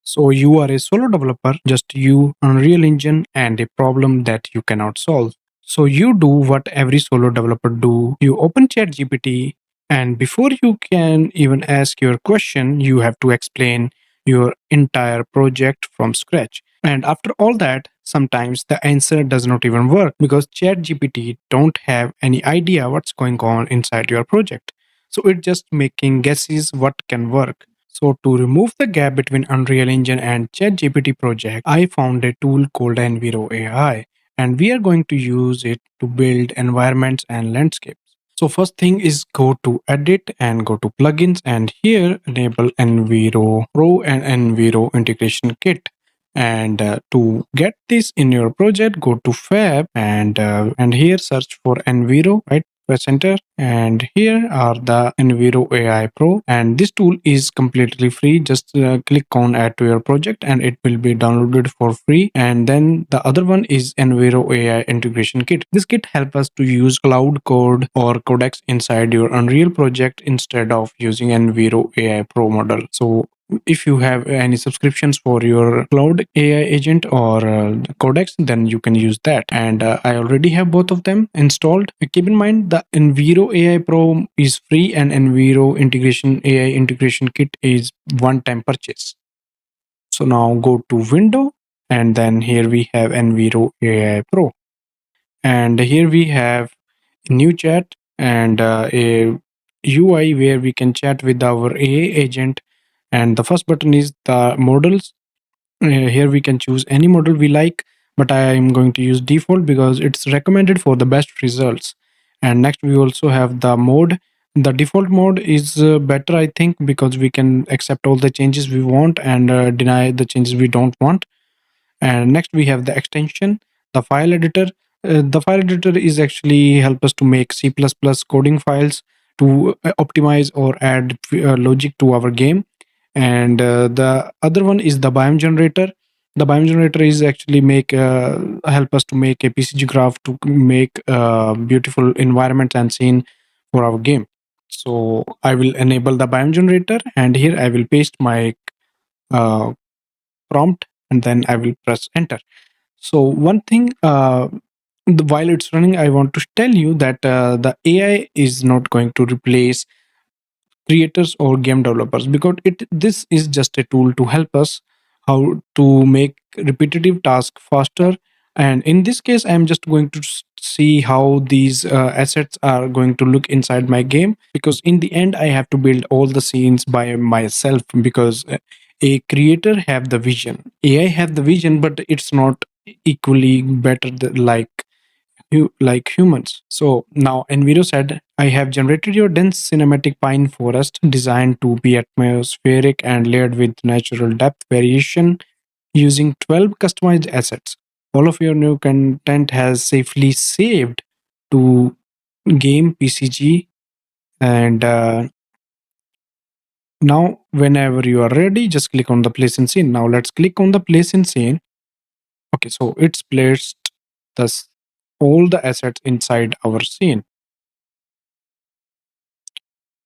So you are a solo developer, just you, Unreal Engine, and a problem that you cannot solve. So you do what every solo developer do. You open ChatGPT, and before you can even ask your question, you have to explain your entire project from scratch. And after all that, sometimes the answer does not even work because ChatGPT don't have any idea what's going on inside your project. So it's just making guesses what can work. So to remove the gap between Unreal Engine and ChatGPT project, I found a tool called Nwiro AI, and we are going to use it to build environments and landscapes. So first thing is go to edit and go to plugins, and here enable Nwiro Pro and Nwiro Integration Kit. And to get this in your project, go to Fab and here search for Nwiro, right? Press enter, and here are the Nwiro AI Pro, and this tool is completely free. Just click on add to your project and it will be downloaded for free. And then the other one is Nwiro AI Integration Kit. This kit helps us to use cloud code or codecs inside your Unreal project instead of using Nwiro AI Pro model. So if you have any subscriptions for your cloud AI agent or codecs, then you can use that. And I already have both of them installed. Keep in mind the Nwiro AI Pro is free and Nwiro Integration AI Integration Kit is one-time purchase. So now go to Window, and then here we have Nwiro AI Pro, and here we have new chat and a UI where we can chat with our AI agent. And the first button is the models. Here we can choose any model we like, but I am going to use default because it's recommended for the best results. And next we also have the mode. The default mode is better, I think, because we can accept all the changes we want and deny the changes we don't want. And next we have the extension, the file editor. The file editor is actually help us to make C++ coding files to optimize or add logic to our game. And the other one is the biome generator. The biome generator is actually make help us to make a PCG graph to make beautiful environments and scene for our game. So I will enable the biome generator, and here I will paste my uh, prompt, and then I will press enter. So one thing, while it's running, I want to tell you that the AI is not going to replace creators or game developers, because this is just a tool to help us how to make repetitive tasks faster. And in this case, I'm just going to see how these assets are going to look inside my game, because in the end I have to build all the scenes by myself, because a creator have the vision, AI have the vision, but it's not equally better like humans. So now Enviro said, I have generated your dense cinematic pine forest designed to be atmospheric and layered with natural depth variation using 12 customized assets. All of your new content has safely saved to game PCG. And now whenever you are ready, just click on the place in scene. Now let's click on the place in scene. Okay, so it's placed thus all the assets inside our scene.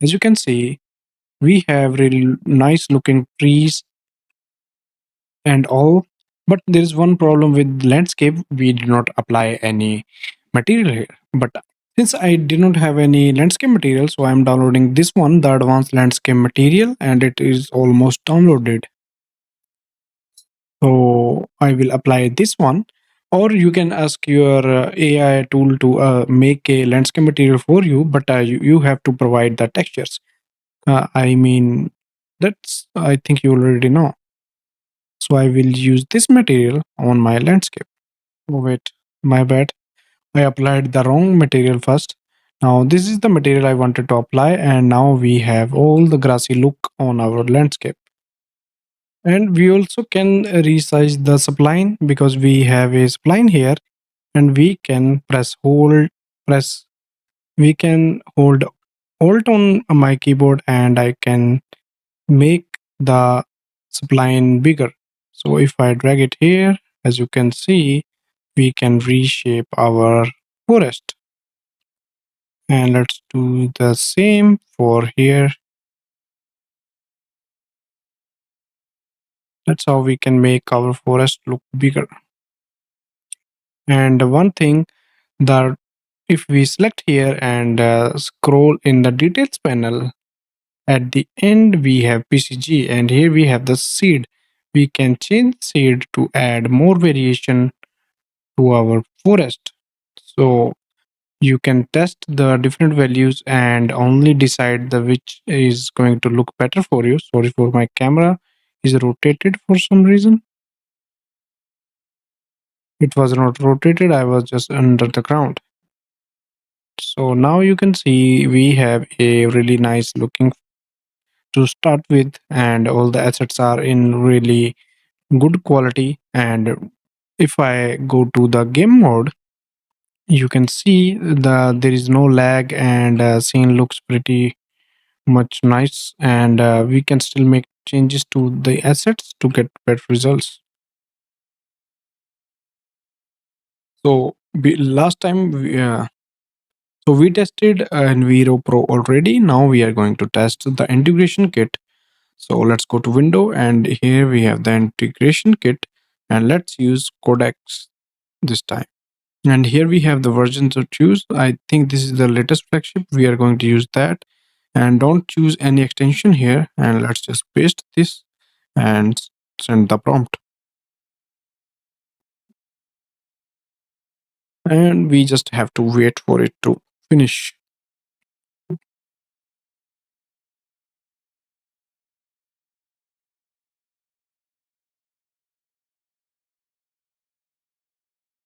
As you can see, we have really nice looking trees and all, but there is one problem with landscape. We did not apply any material here. But since I did not have any landscape material, so I'm downloading this one, the advanced landscape material, and it is almost downloaded. So I will apply this one, or you can ask your AI tool to make a landscape material for you, but you have to provide the textures. I mean, that's, I think you already know. So I will use this material on my landscape. Oh, wait, my bad. I applied the wrong material first. Now this is the material I wanted to apply, and now we have all the grassy look on our landscape. And we also can resize the spline, because we have a spline here, and we can press, we can hold Alt on my keyboard, and I can make the spline bigger. So if I drag it here, as you can see, we can reshape our forest. And let's do the same for here. That's how we can make our forest look bigger. And one thing that if we select here and scroll in the details panel, at the end we have PCG and here we have the seed. We can change seed to add more variation to our forest. So you can test the different values and only decide the which is going to look better for you. Sorry for my camera is rotated for some reason. It was not rotated, I was just under the ground. So now you can see we have a really nice looking to start with, and all the assets are in really good quality. And if I go to the game mode, you can see there is no lag, and scene looks pretty much nice, and we can still make changes to the assets to get better results. So last time we tested Nwiro Pro already. Now we are going to test the integration kit. So let's go to window, and here we have the integration kit, and let's use codecs this time. And here we have the version to choose. I think this is the latest flagship. We are going to use that, and don't choose any extension here. And let's just paste this and send the prompt. And we just have to wait for it to finish.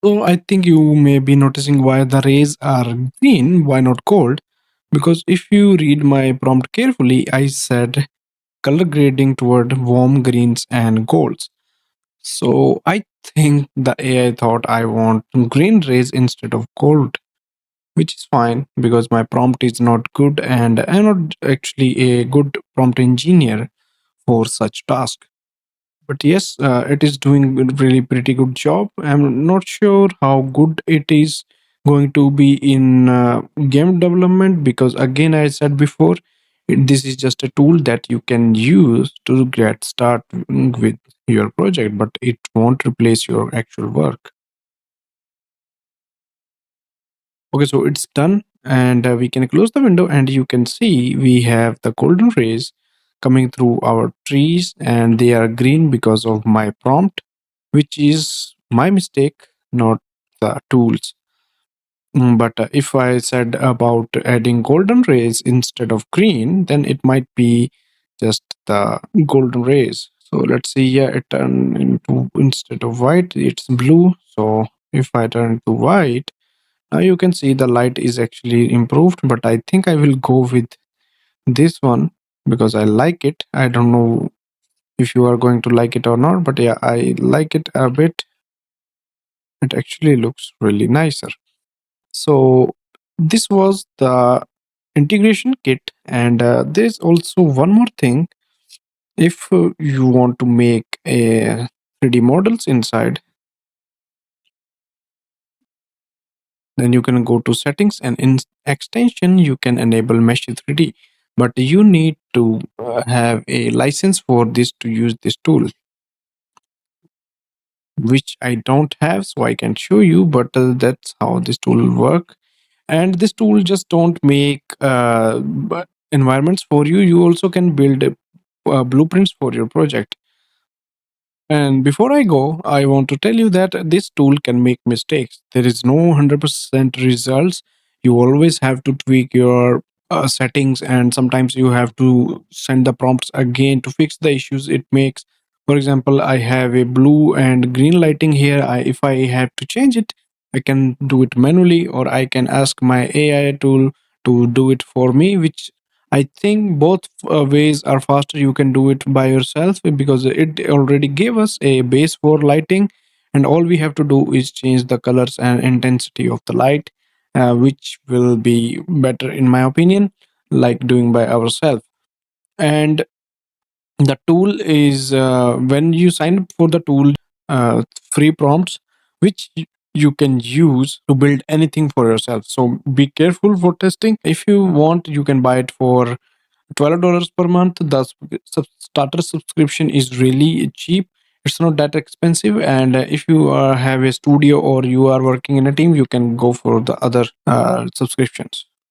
So I think you may be noticing why the rays are green, why not gold? Because if you read my prompt carefully, I said color grading toward warm greens and golds. So I think the AI thought I want green rays instead of gold, which is fine because my prompt is not good and I'm not actually a good prompt engineer for such task. But yes, it is doing a really pretty good job. I'm not sure how good it is going to be in game development because again I said before, this is just a tool that you can use to get started with your project, but it won't replace your actual work. Okay, so it's done, and we can close the window, and you can see we have the golden rays coming through our trees, and they are green because of my prompt, which is my mistake, not the tools. But if I said about adding golden rays instead of green, then it might be just the golden rays. So let's see, yeah, it turned into, instead of white, it's blue. So if I turn it to white, now you can see the light is actually improved, but I think I will go with this one because I like it. I don't know if you are going to like it or not, but yeah, I like it a bit. It actually looks really nicer. So this was the integration kit, and there's also one more thing. If you want to make a 3D models inside, then you can go to settings, and in extension you can enable mesh 3D, but you need to have a license for this to use this tool, which I don't have, so I can show you, but that's how this tool will work. And this tool just don't make environments for you, you also can build blueprints for your project. And before I go, I want to tell you that this tool can make mistakes. There is no 100% results. You always have to tweak your settings, and sometimes you have to send the prompts again to fix the issues it makes. For example, I have a blue and green lighting here. If I have to change it, I can do it manually, or I can ask my AI tool to do it for me, which I think both ways are faster. You can do it by yourself because it already gave us a base for lighting, and all we have to do is change the colors and intensity of the light, which will be better, in my opinion, like doing by ourselves. And the tool is when you sign up for the tool, free prompts, which you can use to build anything for yourself. So be careful for testing. If you want, you can buy it for $12 per month. The starter subscription is really cheap. It's not that expensive, and if you have a studio or you are working in a team, you can go for the other subscriptions.